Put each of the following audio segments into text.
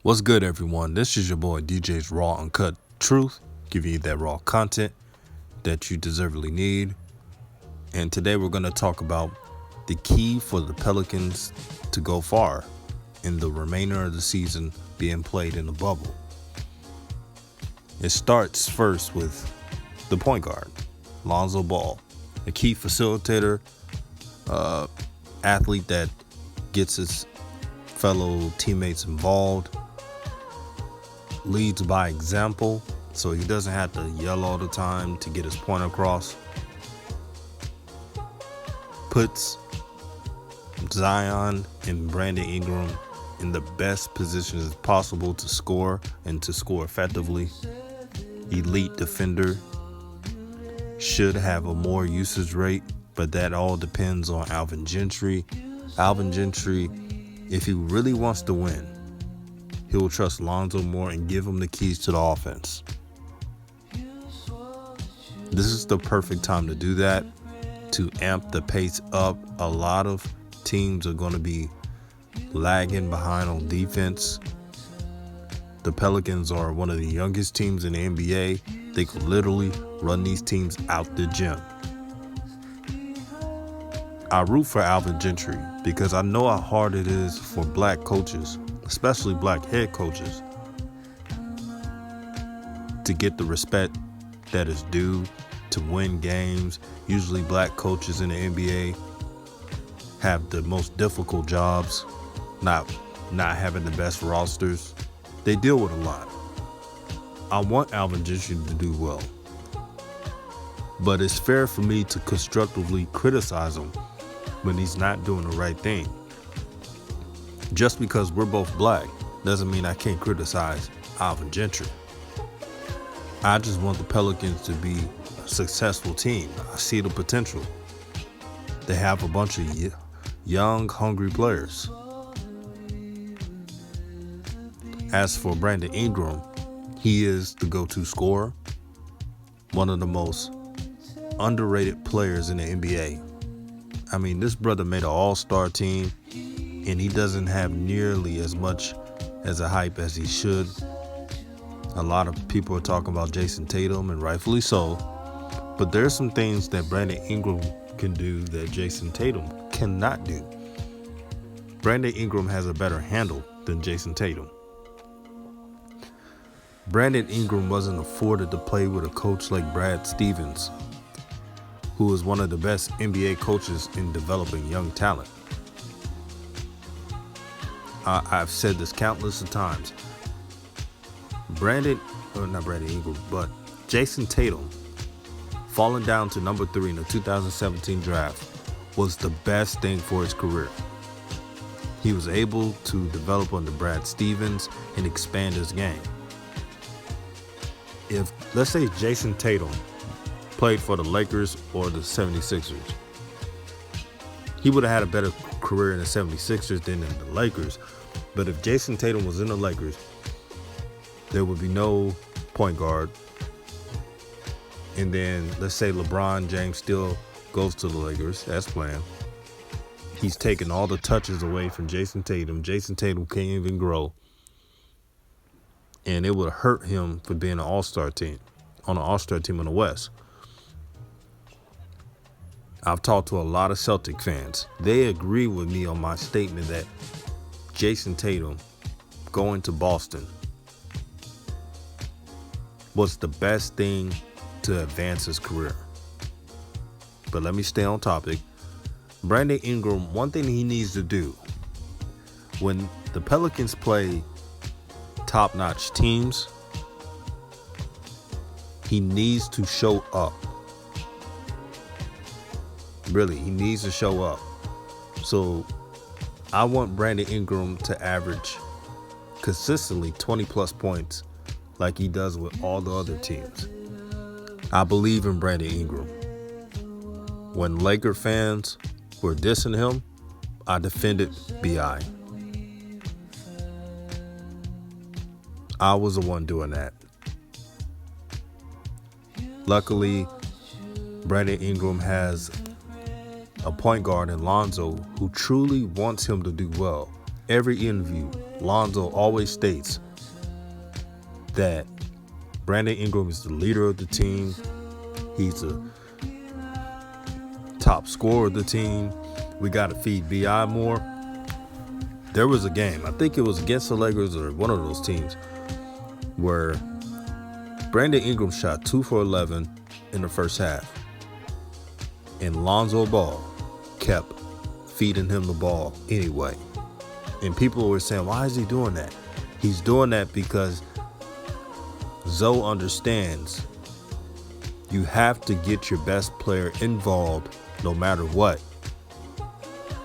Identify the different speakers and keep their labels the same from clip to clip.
Speaker 1: What's good, everyone? This is your boy DJ's Raw Uncut Truth, giving you that raw content that you deservedly need. And today we're going to talk about the key for the Pelicans to go far in the remainder of the season being played in the bubble. It starts first with the point guard, Lonzo Ball, a key facilitator, athlete that gets his fellow teammates involved, leads by example, so he doesn't have to yell all the time to get his point across. Puts Zion and Brandon Ingram in the best positions possible to score and to score effectively. Elite defender, should have a more usage rate, but that all depends on Alvin Gentry. Alvin Gentry, if he really wants to win, he will trust Lonzo more and give him the keys to the offense. This is the perfect time to do that, to amp the pace up. A lot of teams are going to be lagging behind on defense. The Pelicans are one of the youngest teams in the NBA. They could literally run these teams out the gym. I root for Alvin Gentry because I know how hard it is for black coaches, especially black head coaches, to get the respect that is due, to win games. Usually black coaches in the NBA have the most difficult jobs, not having the best rosters. They deal with a lot. I want Alvin Gentry to do well, but it's fair for me to constructively criticize him when he's not doing the right thing. Just because we're both black doesn't mean I can't criticize Alvin Gentry. I just want the Pelicans to be a successful team. I see the potential. They have a bunch of young, hungry players. As for Brandon Ingram, he is the go-to scorer, one of the most underrated players in the NBA. I mean, this brother made an all-star team, and he doesn't have nearly as much as a hype as he should. A lot of people are talking about Jason Tatum, and rightfully so. But there's some things that Brandon Ingram can do that Jason Tatum cannot do. Brandon Ingram has a better handle than Jason Tatum. Brandon Ingram wasn't afforded to play with a coach like Brad Stevens, who is one of the best NBA coaches in developing young talent. I've said this countless of times. Jason Tatum, falling down to number 3 in the 2017 draft, was the best thing for his career. He was able to develop under Brad Stevens and expand his game. If, let's say, Jason Tatum played for the Lakers or the 76ers, he would have had a better career in the 76ers than in the Lakers. But if Jason Tatum was in the Lakers, there would be no point guard. And then let's say LeBron James still goes to the Lakers as planned. He's taking all the touches away from Jason Tatum. Jason Tatum can't even grow. And it would hurt him for being an all-star team, on an all-star team in the West. I've talked to a lot of Celtic fans. They agree with me on my statement that Jason Tatum going to Boston was the best thing to advance his career. But let me stay on topic. Brandon Ingram, one thing he needs to do when the Pelicans play top-notch teams, he needs to show up. Really, he needs to show up. So I want Brandon Ingram to average consistently 20-plus points like he does with all the other teams. I believe in Brandon Ingram. When Laker fans were dissing him, I defended B.I. I was the one doing that. Luckily, Brandon Ingram has a point guard in Lonzo who truly wants him to do well. Every interview, Lonzo always states that Brandon Ingram is the leader of the team. He's a top scorer of the team. We got to feed B.I. more. There was a game, I think it was against the Lakers or one of those teams, where Brandon Ingram shot 2 for 11 in the first half. And Lonzo Ball kept feeding him the ball anyway. And people were saying, why is he doing that? He's doing that because Zoe understands you have to get your best player involved no matter what,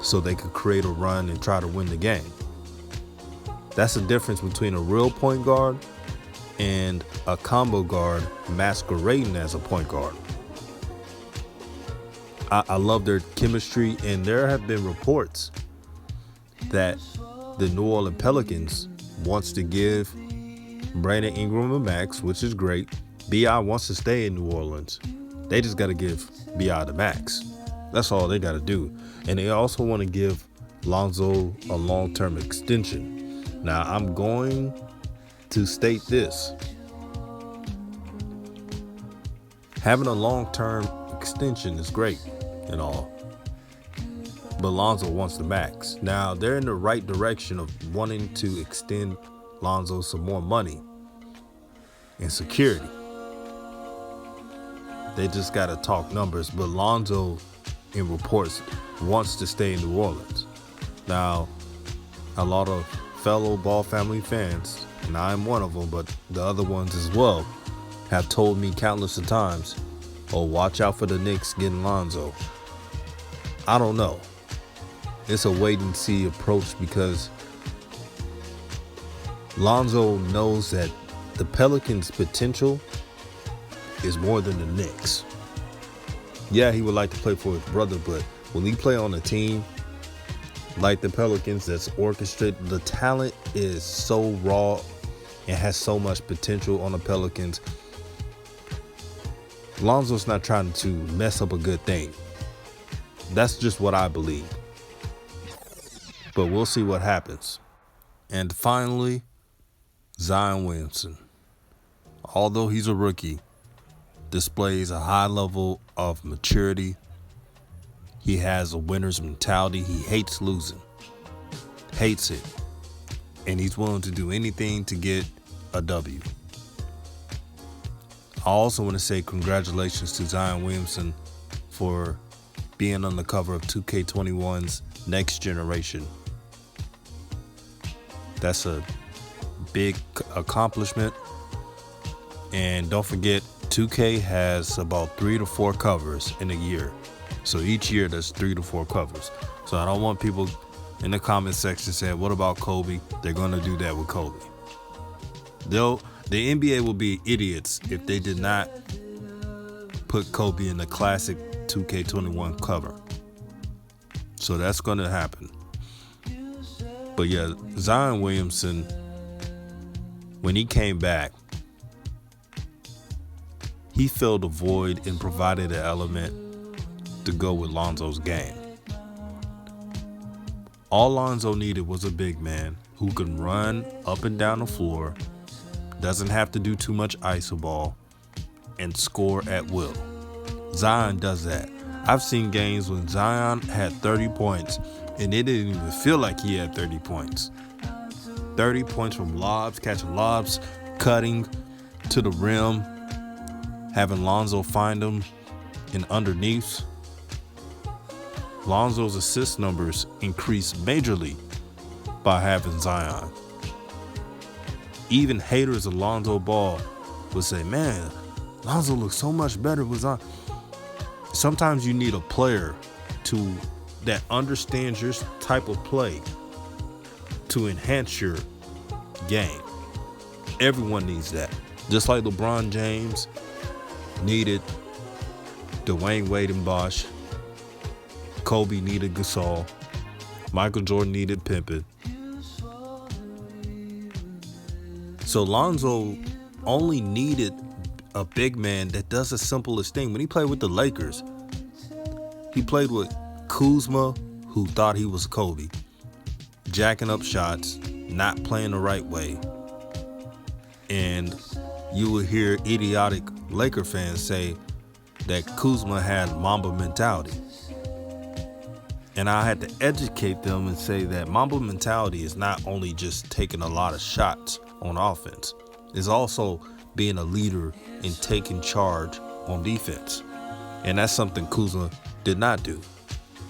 Speaker 1: so they could create a run and try to win the game. That's the difference between a real point guard and a combo guard masquerading as a point guard. I love their chemistry, and there have been reports that the New Orleans Pelicans wants to give Brandon Ingram a max, which is great. B.I. wants to stay in New Orleans. They just got to give B.I. the max. That's all they got to do. And they also want to give Lonzo a long-term extension. Now, I'm going to state this. Having a long-term extension is great and all, but Lonzo wants the max. Now, they're in the right direction of wanting to extend Lonzo some more money and security. They just got to talk numbers, but Lonzo, in reports, wants to stay in New Orleans. Now, a lot of fellow Ball family fans, and I'm one of them, but the other ones as well, have told me countless of times, oh, watch out for the Knicks getting Lonzo. I don't know. It's a wait and see approach, because Lonzo knows that the Pelicans' potential is more than the Knicks. Yeah, he would like to play for his brother, but when he play on a team like the Pelicans that's orchestrated, the talent is so raw and has so much potential on the Pelicans. Lonzo's not trying to mess up a good thing. That's just what I believe. But we'll see what happens. And finally, Zion Williamson. Although he's a rookie, displays a high level of maturity. He has a winner's mentality. He hates losing. Hates it. And he's willing to do anything to get a W. I also want to say congratulations to Zion Williamson for being on the cover of 2K21's Next Generation. That's a big accomplishment. And don't forget, 2K has about 3 to 4 covers in a year. So each year there's 3 to 4 covers. So I don't want people in the comment section saying, what about Kobe? They're going to do that with Kobe. The NBA will be idiots if they did not put Kobe in the classic 2K21 cover. So that's going to happen. But yeah, Zion Williamson, when he came back, he filled a void and provided an element to go with Lonzo's game. All Lonzo needed was a big man who can run up and down the floor, doesn't have to do too much iso ball, and score at will. Zion does that. I've seen games when Zion had 30 points and it didn't even feel like he had 30 points. 30 points from lobs, catching lobs, cutting to the rim, having Lonzo find him in underneaths. Lonzo's assist numbers increased majorly by having Zion. Even haters of Lonzo Ball would say, man, Lonzo looks so much better with Zion. Sometimes you need a player that understands your type of play to enhance your game. Everyone needs that. Just like LeBron James needed Dwayne Wade and Bosh, Kobe needed Gasol, Michael Jordan needed Pippen. So Lonzo only needed a big man that does the simplest thing. When he played with the Lakers, he played with Kuzma, who thought he was Kobe, jacking up shots, not playing the right way. And you will hear idiotic Laker fans say that Kuzma had Mamba mentality. And I had to educate them and say that Mamba mentality is not only just taking a lot of shots on offense, it's also being a leader and taking charge on defense. And that's something Kuzma did not do.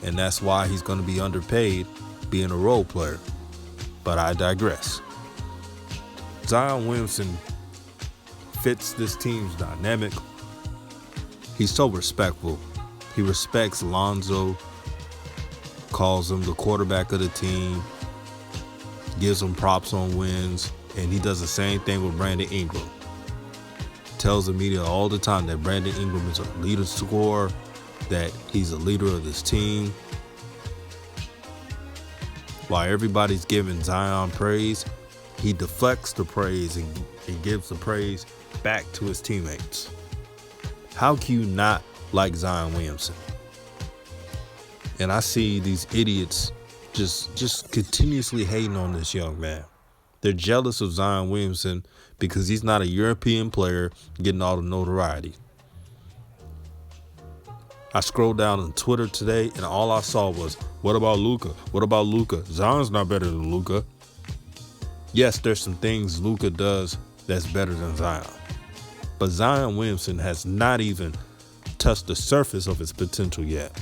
Speaker 1: And that's why he's going to be underpaid being a role player. But I digress. Zion Williamson fits this team's dynamic. He's so respectful. He respects Lonzo, calls him the quarterback of the team, gives him props on wins, and he does the same thing with Brandon Ingram. Tells the media all the time that Brandon Ingram is a leader scorer, that he's a leader of this team. While everybody's giving Zion praise, he deflects the praise and gives the praise back to his teammates. How can you not like Zion Williamson? And I see these idiots just continuously hating on this young man. They're jealous of Zion Williamson because he's not a European player getting all the notoriety. I scrolled down on Twitter today and all I saw was, what about Luka? What about Luka? Zion's not better than Luka. Yes, there's some things Luka does that's better than Zion. But Zion Williamson has not even touched the surface of his potential yet.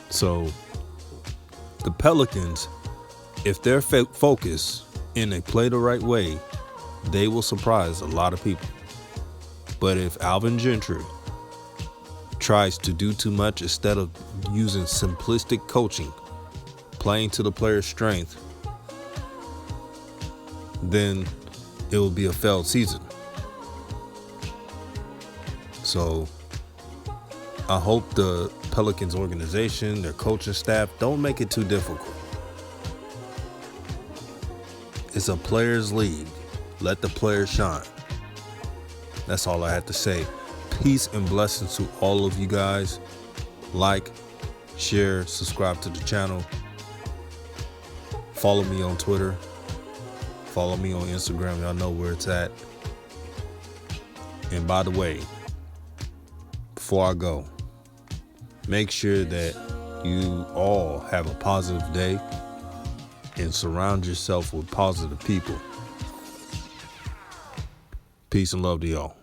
Speaker 1: So the Pelicans, if they're focused and they play the right way, they will surprise a lot of people. But if Alvin Gentry tries to do too much instead of using simplistic coaching, playing to the player's strength, then it will be a failed season. So I hope the Pelicans organization, their coaching staff, don't make it too difficult. It's a players' league. Let the players shine. That's all I have to say. Peace and blessings to all of you guys. Like, share, subscribe to the channel. Follow me on Twitter. Follow me on Instagram. Y'all know where it's at. And by the way, before I go, make sure that you all have a positive day and surround yourself with positive people. Peace and love to y'all.